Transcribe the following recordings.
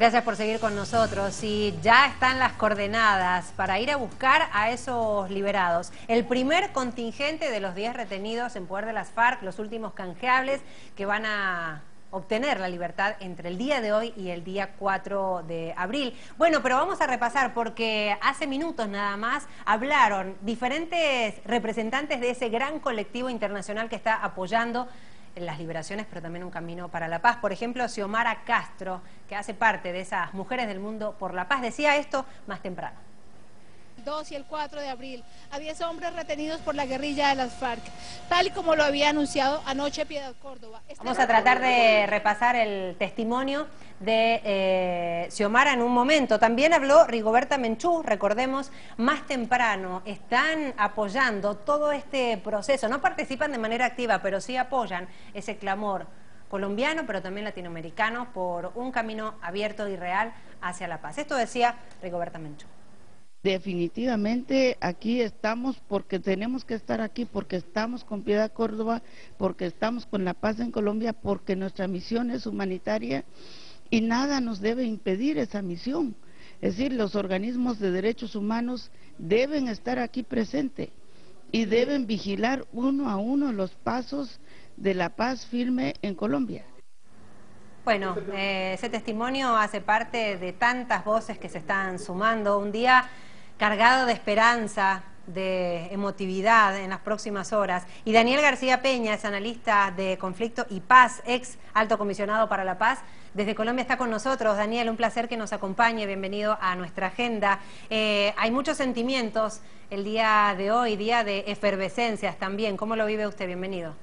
Gracias por seguir con nosotros. Y ya están las coordenadas para ir a buscar a esos liberados. El primer contingente de los 10 retenidos en poder de las FARC, los últimos canjeables que van a obtener la libertad entre el día de hoy y el día 4 de abril. Bueno, pero vamos a repasar porque hace minutos nada más hablaron diferentes representantes de ese gran colectivo internacional que está apoyando las liberaciones, pero también un camino para la paz. Por ejemplo, Xiomara Castro, que hace parte de esas mujeres del mundo por la paz, decía esto más temprano. 2 y el 4 de abril, a 10 hombres retenidos por la guerrilla de las FARC, tal y como lo había anunciado anoche Piedad Córdoba. Vamos a tratar de repasar el testimonio de Xiomara en un momento. También habló Rigoberta Menchú, recordemos, más temprano. Están apoyando todo este proceso, no participan de manera activa, pero sí apoyan ese clamor colombiano, pero también latinoamericano, por un camino abierto y real hacia la paz. Esto decía Rigoberta Menchú. Definitivamente aquí estamos porque tenemos que estar aquí, porque estamos con Piedad Córdoba, porque estamos con la paz en Colombia, porque nuestra misión es humanitaria y nada nos debe impedir esa misión. Es decir, los organismos de derechos humanos deben estar aquí presentes y deben vigilar uno a uno los pasos de la paz firme en Colombia. Bueno, ese testimonio hace parte de tantas voces que se están sumando. Un día cargado de esperanza, de emotividad en las próximas horas. Y Daniel García Peña es analista de conflicto y paz, ex alto comisionado para la paz. Desde Colombia está con nosotros. Daniel, un placer que nos acompañe. Bienvenido a nuestra agenda. Hay muchos sentimientos el día de hoy, día de efervescencias también. ¿Cómo lo vive usted? Bienvenido.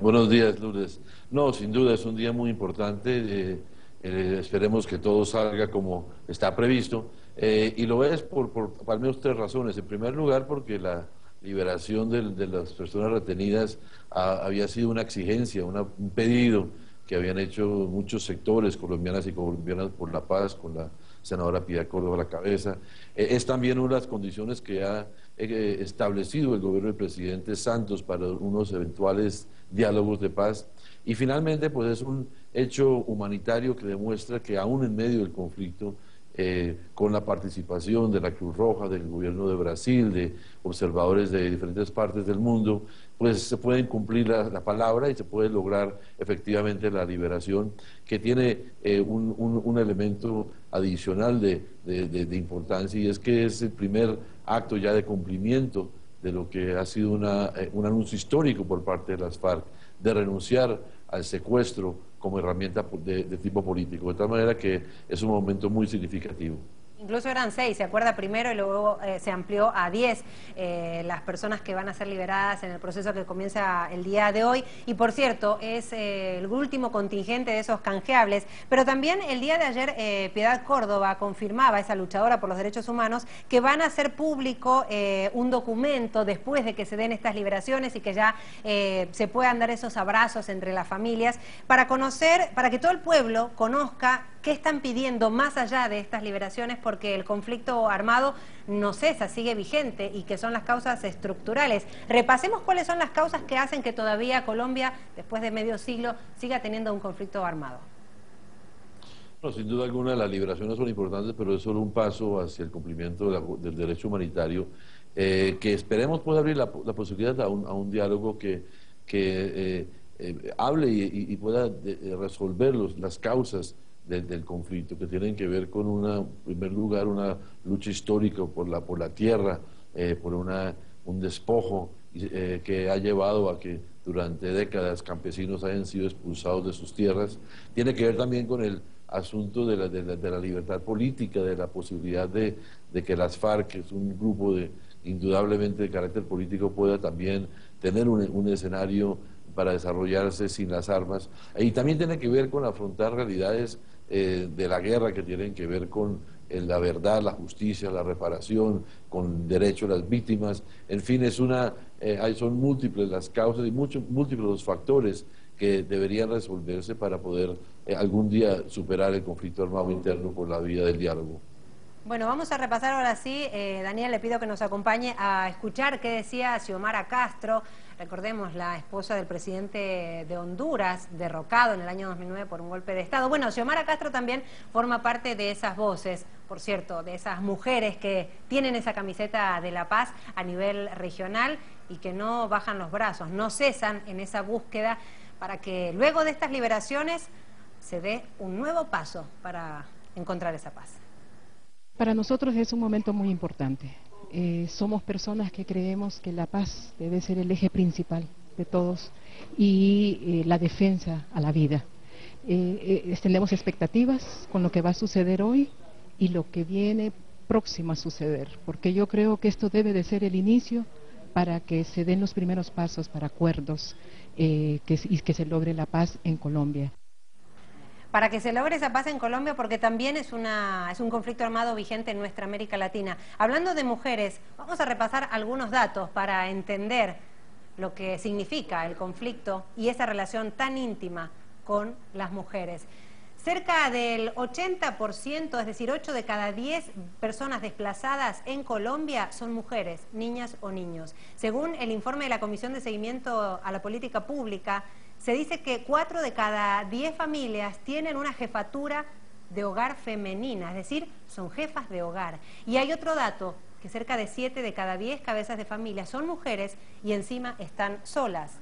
Buenos días, Lourdes. No, sin duda es un día muy importante. Esperemos que todo salga como está previsto. Y lo es por al menos 3 razones. En primer lugar, porque la liberación de las personas retenidas había sido una exigencia, un pedido que habían hecho muchos sectores, colombianas y colombianas por la paz, con la senadora Piedad Córdoba a la cabeza. Es también una de las condiciones que ha establecido el gobierno del presidente Santos para unos eventuales diálogos de paz. Y finalmente, pues es un hecho humanitario que demuestra que aún en medio del conflicto, con la participación de la Cruz Roja, del gobierno de Brasil, de observadores de diferentes partes del mundo, pues se puede cumplir la palabra y se puede lograr efectivamente la liberación, que tiene un elemento adicional de importancia, y es que es el primer acto ya de cumplimiento de lo que ha sido un anuncio histórico por parte de las FARC, de renunciar al secuestro como herramienta de tipo político, de tal manera que es un momento muy significativo. Incluso eran 6, ¿se acuerda? Primero y luego se amplió a 10 las personas que van a ser liberadas en el proceso que comienza el día de hoy. Y por cierto, es el último contingente de esos canjeables. Pero también el día de ayer Piedad Córdoba confirmaba, esa luchadora por los derechos humanos, que van a hacer público un documento después de que se den estas liberaciones y que ya se puedan dar esos abrazos entre las familias para conocer, para que todo el pueblo conozca qué están pidiendo más allá de estas liberaciones, porque el conflicto armado no cesa, sigue vigente, y que son las causas estructurales. Repasemos cuáles son las causas que hacen que todavía Colombia, después de medio siglo, siga teniendo un conflicto armado. No, sin duda alguna las liberaciones son importantes, pero es solo un paso hacia el cumplimiento del derecho humanitario, que esperemos pueda abrir la posibilidad a un diálogo que hable y pueda resolver las causas del conflicto, que tienen que ver con en primer lugar, una lucha histórica por la tierra, por un despojo que ha llevado a que durante décadas campesinos hayan sido expulsados de sus tierras. Tiene que ver también con el asunto de la libertad política, de la posibilidad de que las FARC, que es un grupo indudablemente de carácter político, pueda también tener un escenario para desarrollarse sin las armas. Y también tiene que ver con afrontar realidades de la guerra, que tienen que ver con la verdad, la justicia, la reparación, con derecho a las víctimas. En fin, son múltiples las causas y múltiples los factores que deberían resolverse para poder algún día superar el conflicto armado interno por la vía del diálogo. Bueno, vamos a repasar ahora sí. Daniel, le pido que nos acompañe a escuchar qué decía Xiomara Castro, recordemos, la esposa del presidente de Honduras, derrocado en el año 2009 por un golpe de Estado. Bueno, Xiomara Castro también forma parte de esas voces, por cierto, de esas mujeres que tienen esa camiseta de la paz a nivel regional y que no bajan los brazos, no cesan en esa búsqueda para que luego de estas liberaciones se dé un nuevo paso para encontrar esa paz. Para nosotros es un momento muy importante. Somos personas que creemos que la paz debe ser el eje principal de todos y la defensa a la vida. Tenemos expectativas con lo que va a suceder hoy y lo que viene próximo a suceder, porque yo creo que esto debe de ser el inicio para que se den los primeros pasos para acuerdos y que se logre la paz en Colombia. Para que se logre esa paz en Colombia, porque también es un conflicto armado vigente en nuestra América Latina. Hablando de mujeres, vamos a repasar algunos datos para entender lo que significa el conflicto y esa relación tan íntima con las mujeres. Cerca del 80%, es decir, 8 de cada 10 personas desplazadas en Colombia son mujeres, niñas o niños. Según el informe de la Comisión de Seguimiento a la Política Pública, se dice que 4 de cada 10 familias tienen una jefatura de hogar femenina, es decir, son jefas de hogar. Y hay otro dato, que cerca de 7 de cada 10 cabezas de familia son mujeres y encima están solas.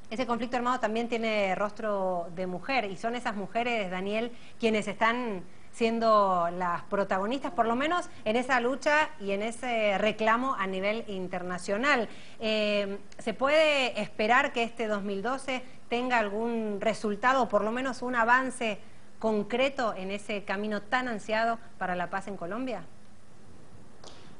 Ese conflicto armado también tiene rostro de mujer y son esas mujeres, Daniel, quienes están siendo las protagonistas, por lo menos en esa lucha y en ese reclamo a nivel internacional. ¿Se puede esperar que este 2012 tenga algún resultado o por lo menos un avance concreto en ese camino tan ansiado para la paz en Colombia?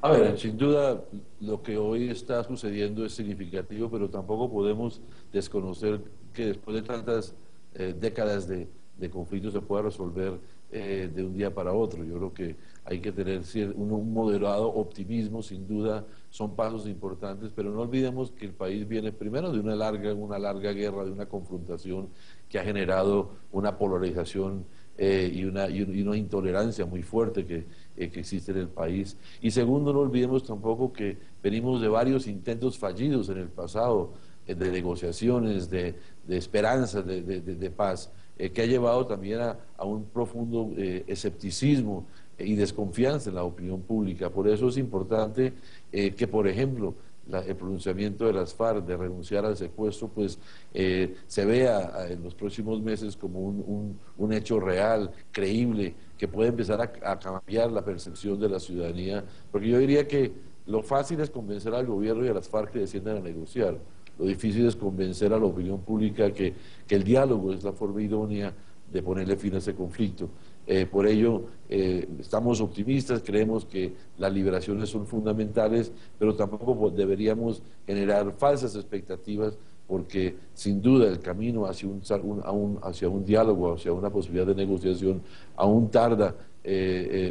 A ver, sin duda lo que hoy está sucediendo es significativo, pero tampoco podemos desconocer que después de tantas décadas de conflicto se pueda resolver de un día para otro. Yo creo que hay que tener un moderado optimismo, sin duda son pasos importantes, pero no olvidemos que el país viene primero de una larga guerra, de una confrontación que ha generado una polarización y una intolerancia muy fuerte que existe en el país. Y segundo, no olvidemos tampoco que venimos de varios intentos fallidos en el pasado, de negociaciones, de esperanzas, de paz, que ha llevado también a un profundo escepticismo y desconfianza en la opinión pública. Por eso es importante que, por ejemplo, el pronunciamiento de las FARC de renunciar al secuestro, pues se vea en los próximos meses como un hecho real, creíble, que puede empezar a cambiar la percepción de la ciudadanía, porque yo diría que lo fácil es convencer al gobierno y a las FARC que desciendan a negociar. Lo difícil es convencer a la opinión pública que el diálogo es la forma idónea de ponerle fin a ese conflicto. Por ello, estamos optimistas, creemos que las liberaciones son fundamentales, pero tampoco deberíamos generar falsas expectativas, porque sin duda el camino hacia un diálogo, hacia una posibilidad de negociación, aún tarda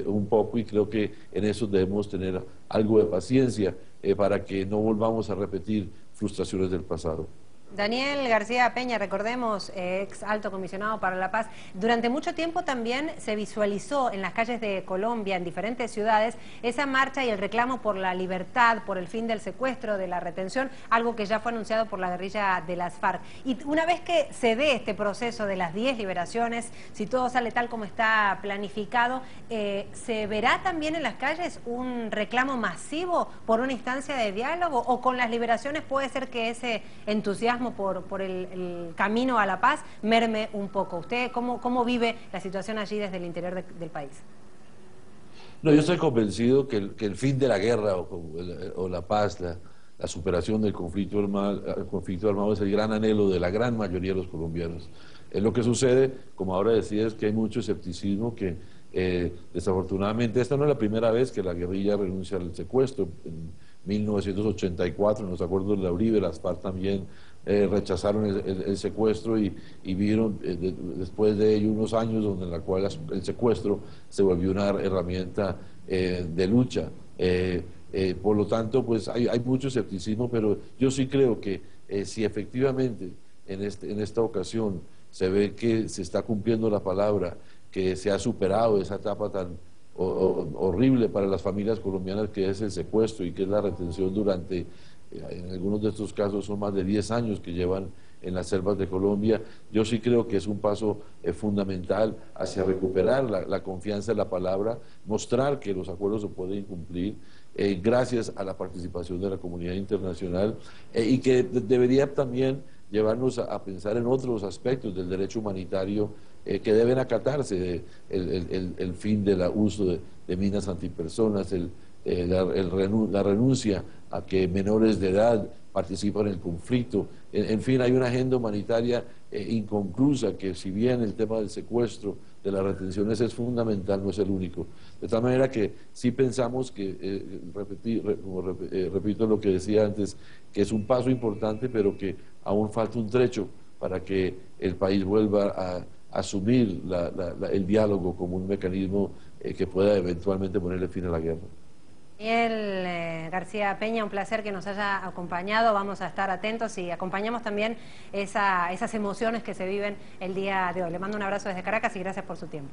un poco, y creo que en eso debemos tener algo de paciencia para que no volvamos a repetir frustraciones del pasado. Daniel García Peña, recordemos, ex alto comisionado para la paz, durante mucho tiempo también se visualizó en las calles de Colombia, en diferentes ciudades, esa marcha y el reclamo por la libertad, por el fin del secuestro, de la retención, algo que ya fue anunciado por la guerrilla de las FARC. Y una vez que se dé este proceso de las 10 liberaciones, si todo sale tal como está planificado, ¿se verá también en las calles un reclamo masivo por una instancia de diálogo? ¿O con las liberaciones puede ser que ese entusiasmo por el camino a la paz merme un poco? ¿Usted cómo vive la situación allí desde el interior del país? No, yo estoy convencido que el fin de la guerra o la paz, la superación del conflicto armado es el gran anhelo de la gran mayoría de los colombianos. Lo que sucede, como ahora decía, es que hay mucho escepticismo, que desafortunadamente esta no es la primera vez que la guerrilla renuncia al secuestro. En 1984, en los acuerdos de la Uribe, las FARC también rechazaron el secuestro y vieron después de ello unos años en la cual el secuestro se volvió una herramienta de lucha. Por lo tanto, pues hay mucho escepticismo, pero yo sí creo que si efectivamente en esta ocasión se ve que se está cumpliendo la palabra, que se ha superado esa etapa horrible para las familias colombianas, que es el secuestro y que es la retención durante, en algunos de estos casos son más de 10 años que llevan en las selvas de Colombia. Yo sí creo que es un paso fundamental hacia recuperar la confianza en la palabra, mostrar que los acuerdos se pueden cumplir gracias a la participación de la comunidad internacional y que debería también llevarnos a pensar en otros aspectos del derecho humanitario que deben acatarse, el fin del uso de minas antipersonas, la renuncia a que menores de edad participan en el conflicto. En fin, hay una agenda humanitaria inconclusa que, si bien el tema del secuestro, de las retenciones es fundamental, no es el único. De tal manera que sí pensamos que, repito lo que decía antes, que es un paso importante, pero que aún falta un trecho para que el país vuelva a asumir el diálogo como un mecanismo que pueda eventualmente ponerle fin a la guerra. Daniel García Peña, un placer que nos haya acompañado. Vamos a estar atentos y acompañamos también esas emociones que se viven el día de hoy. Le mando un abrazo desde Caracas y gracias por su tiempo.